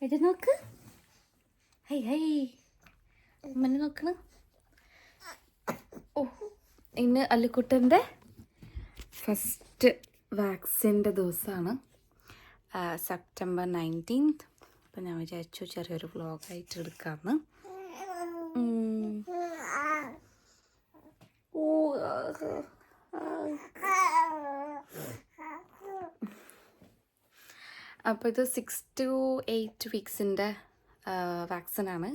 ഇത് നോക്ക്. High high അമ്മനെ നോക്കണ. ഓ, ഇന്ന് അല്ലിക്കുട്ടൻ്റെ ഫസ്റ്റ് വാക്സിൻ്റെ ദിവസമാണ്, സെപ്റ്റംബർ 19th. അപ്പം ഞാൻ വിചാരിച്ചു ചെറിയൊരു വ്ളോഗായിട്ട് എടുക്കാമെന്ന്. അപ്പോൾ ഇത് 6 to 8 വീക്സിൻ്റെ വാക്സിനാണ്.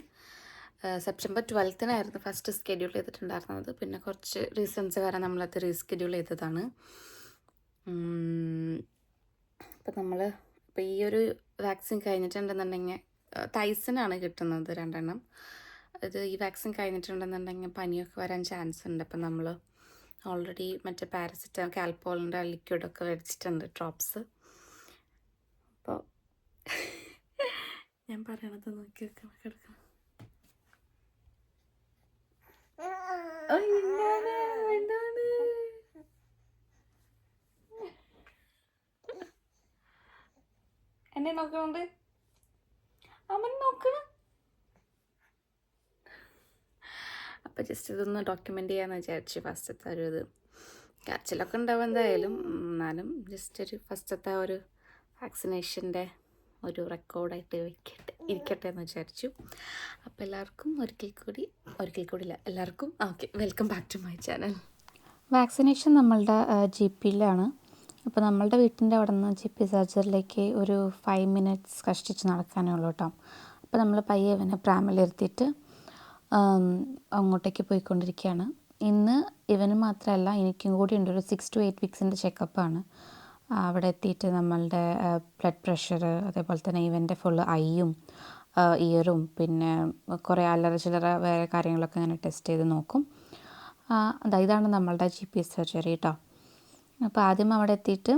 സെപ്റ്റംബർ 12th ഫസ്റ്റ് സ്കെഡ്യൂൾ ചെയ്തിട്ടുണ്ടായിരുന്നത്. പിന്നെ കുറച്ച് റീസൺസ് കാരണം നമ്മളത് റീസ്കെഡ്യൂൾ ചെയ്തതാണ്. അപ്പോൾ നമ്മൾ ഇപ്പോൾ ഈ ഒരു വാക്സിൻ കഴിഞ്ഞിട്ടുണ്ടെന്നുണ്ടെങ്കിൽ തൈസിനാണ് കിട്ടുന്നത് 2 എണ്ണം. ഇത് ഈ വാക്സിൻ കഴിഞ്ഞിട്ടുണ്ടെന്നുണ്ടെങ്കിൽ പനിയൊക്കെ വരാൻ ചാൻസ് ഉണ്ട്. അപ്പം നമ്മൾ ഓൾറെഡി മറ്റേ പാരസിറ്റമോൾ കാൽപോളിൻ്റെ ലിക്വിഡൊക്കെ മേടിച്ചിട്ടുണ്ട്, ഡ്രോപ്സ്. അപ്പോൾ ഞാൻ പറയണത് നോക്കി വെക്കാൻ കിടക്കണം. എന്നെ നോക്കണുണ്ട്, അമ്മ നോക്കണം. അപ്പോൾ ജസ്റ്റ് ഇതൊന്ന് ഡോക്യുമെൻ്റ് ചെയ്യാമെന്ന് വിചാരിച്ചു. ഫസ്റ്റത്തെ ഒരു ഇത് കരച്ചിലൊക്കെ ഉണ്ടാവും എന്തായാലും, എന്നാലും ജസ്റ്റ് ഒരു ഫസ്റ്റത്തെ ഒരു വാക്സിനേഷൻ്റെ ഒരു റെക്കോർഡായിട്ട് ഇരിക്കട്ടെ എന്ന് വിചാരിച്ചു. അപ്പോൾ എല്ലാവർക്കും ഒരിക്കൽ കൂടി എല്ലാവർക്കും okay, welcome back to my channel. Vaccination നമ്മളുടെ GPയിലാണ്. അപ്പോൾ നമ്മളുടെ വീട്ടിൻ്റെ അവിടെ നിന്ന് GP സർജറിയിലേക്ക് ഒരു 5 minutes കഷ്ടിച്ച് നടക്കാനേ ഉള്ളൂ കേട്ടോ. അപ്പോൾ നമ്മൾ പയ്യെ ഇവനെ പ്രാമിലിരുത്തിയിട്ട് അങ്ങോട്ടേക്ക് പോയിക്കൊണ്ടിരിക്കുകയാണ്. ഇന്ന് ഇവന് മാത്രമല്ല എനിക്കും കൂടി ഉണ്ട് ഒരു 6 to 8 വീക്സിൻ്റെ ചെക്കപ്പാണ്. അവിടെ എത്തിയിട്ട് നമ്മളുടെ ബ്ലഡ് പ്രഷർ, അതേപോലെ തന്നെ ഇവൻ്റെ ഫുള്ള് ഐയും ഇയറും പിന്നെ കുറേ അല്ലറ ചില്ലറ വേറെ കാര്യങ്ങളൊക്കെ ഇങ്ങനെ ടെസ്റ്റ് ചെയ്ത് നോക്കും. ഇതാണ് നമ്മളുടെ GP സർജറി കേട്ടോ. അപ്പോൾ ആദ്യം അവിടെ എത്തിയിട്ട്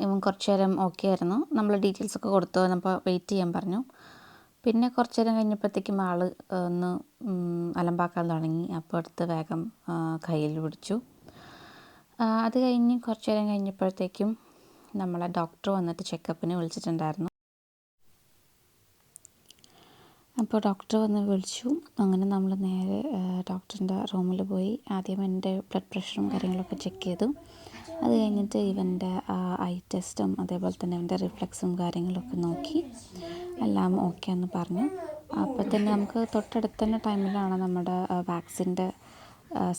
ഇവൻ കുറച്ച് നേരം ഓക്കെ ആയിരുന്നു. നമ്മൾ ഡീറ്റെയിൽസൊക്കെ കൊടുത്തു, അപ്പോൾ വെയിറ്റ് ചെയ്യാൻ പറഞ്ഞു. പിന്നെ കുറച്ച് നേരം കഴിഞ്ഞപ്പോഴത്തേക്കും ആൾ ഒന്ന് അലമ്പാക്കാൻ തുടങ്ങി. അപ്പോൾ അടുത്ത് വേഗം കയ്യിൽ പിടിച്ചു. അത് കഴിഞ്ഞ് കുറച്ച് നേരം കഴിഞ്ഞപ്പോഴത്തേക്കും നമ്മളെ ഡോക്ടർ വന്നിട്ട് ചെക്കപ്പിന് വിളിച്ചിട്ടുണ്ടായിരുന്നു. അപ്പോൾ ഡോക്ടർ വന്ന് വിളിച്ചു. അങ്ങനെ നമ്മൾ നേരെ ഡോക്ടറിൻ്റെ റൂമിൽ പോയി ആദ്യം എൻ്റെ ബ്ലഡ് പ്രഷറും കാര്യങ്ങളൊക്കെ ചെക്ക് ചെയ്തു. അത് കഴിഞ്ഞിട്ട് ഇവൻ്റെ ഐ ടെസ്റ്റും അതേപോലെ തന്നെ ഇവൻ്റെ റിഫ്ലക്സും കാര്യങ്ങളൊക്കെ നോക്കി എല്ലാം ഓക്കെ എന്ന് പറഞ്ഞു. അപ്പോൾ തന്നെ നമുക്ക് തൊട്ടടുത്ത് തന്നെ ടൈമിലാണ് നമ്മുടെ വാക്സിൻ്റെ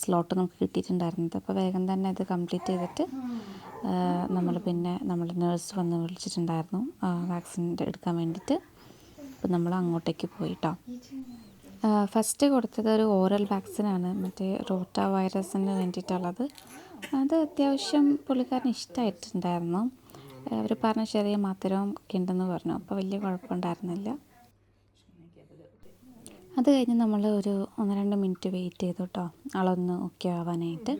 സ്ലോട്ട് നമുക്ക് കിട്ടിയിട്ടുണ്ടായിരുന്നത്. അപ്പോൾ വേഗം തന്നെ അത് കംപ്ലീറ്റ് ചെയ്തിട്ട് നമ്മുടെ നേഴ്സ് വന്ന് വിളിച്ചിട്ടുണ്ടായിരുന്നു വാക്സിൻ എടുക്കാൻ വേണ്ടിയിട്ട്. അപ്പോൾ നമ്മൾ അങ്ങോട്ടേക്ക് പോയിട്ടോ. ഫസ്റ്റ് കൊടുത്തത് ഒരു ഓറൽ വാക്സിനാണ്, മറ്റേ റോട്ട വൈറസിന് വേണ്ടിയിട്ടുള്ളത്. അത് അത്യാവശ്യം പുള്ളിക്കാരന് ഇഷ്ടമായിട്ടുണ്ടായിരുന്നു. അവർ പറഞ്ഞ ചെറിയ മധുരവും ഒക്കെ ഉണ്ടെന്ന് പറഞ്ഞു. അപ്പോൾ വലിയ കുഴപ്പമുണ്ടായിരുന്നില്ല. അത് കഴിഞ്ഞ് നമ്മൾ ഒരു 1-2 മിനിറ്റ് വെയിറ്റ് ചെയ്തു കേട്ടോ, ആളൊന്ന് ഓക്കെ ആവാനായിട്ട്.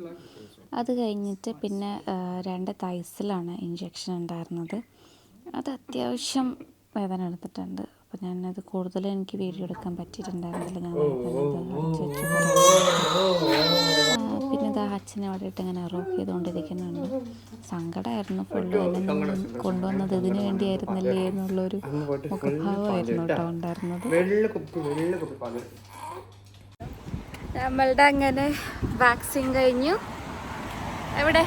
അത് കഴിഞ്ഞിട്ട് പിന്നെ 2 തൈസിലാണ് ഇഞ്ചക്ഷൻ ഉണ്ടായിരുന്നത്. അത് അത്യാവശ്യം വേദന എടുത്തിട്ടുണ്ട്. അപ്പോൾ ഞാനത് കൂടുതൽ എനിക്ക് വീഡിയോ എടുക്കാൻ പറ്റിയിട്ടുണ്ടായിരുന്നില്ല. ഞാൻ പിന്നെ ഇതാ അച്ഛനെ അവിടെ ഇട്ട് ഇങ്ങനെ റോക്ക് ചെയ്തുകൊണ്ടിരിക്കുന്നുണ്ട്. സങ്കടമായിരുന്നു ഫുള്ള്. എന്നെ കൊണ്ടുവന്നത് ഇതിനു വേണ്ടിയായിരുന്നല്ലേ എന്നുള്ളൊരു മുഖഭാവമായിരുന്നു കേട്ടോ ഉണ്ടായിരുന്നത്. നമ്മളുടെ അങ്ങനെ വാക്സിൻ കഴിഞ്ഞു. എവിടെ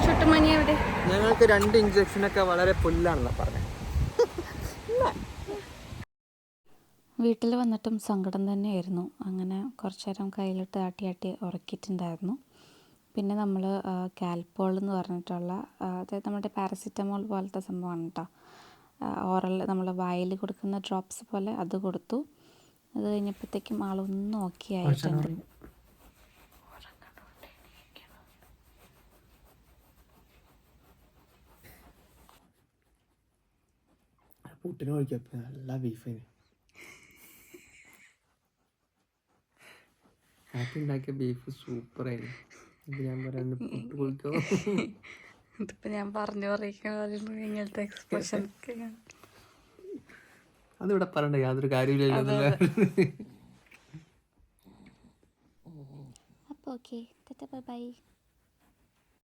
ചുട്ടുമണി എവിടെ? ഞങ്ങൾക്ക് 2 ഇഞ്ചക്ഷനൊക്കെ വളരെ പുല്ലാണെന്നാണ് പറഞ്ഞത്. വീട്ടിൽ വന്നിട്ടും സങ്കടം തന്നെയായിരുന്നു. അങ്ങനെ കുറച്ച് നേരം കയ്യിലിട്ട് ആട്ടി ഉറക്കിയിട്ടുണ്ടായിരുന്നു. പിന്നെ നമ്മൾ കാൽപോൾ എന്ന് പറഞ്ഞിട്ടുള്ള അതായത് നമ്മുടെ പാരസിറ്റമോൾ പോലത്തെ സംഭവമാണ് കേട്ടോ, ഓറൽ നമ്മൾ വായിൽ കൊടുക്കുന്ന ഡ്രോപ്സ് പോലെ അത് കൊടുത്തു. അത് കഴിഞ്ഞപ്പോഴത്തേക്കും ആളൊന്നും ഓക്കെ ആയിട്ടുണ്ട്. പുട്ടിന് കഴിക്കാം, നല്ല ബീഫ് ഉണ്ടാക്കിയ ബീഫ് സൂപ്പറായിരുന്നു. ഞാൻ പറയാം പുട്ട് കുളിക്കോ. ഇതിപ്പോൾ ഞാൻ പറഞ്ഞു പറയിക്കുന്ന ഇങ്ങനത്തെ എക്സ്പ്രഷൻ അതിവിടെ പറയണ്ട യാതൊരു കാര്യമില്ലല്ലോ. അപ്പോൾ ഓക്കെ, ബൈ.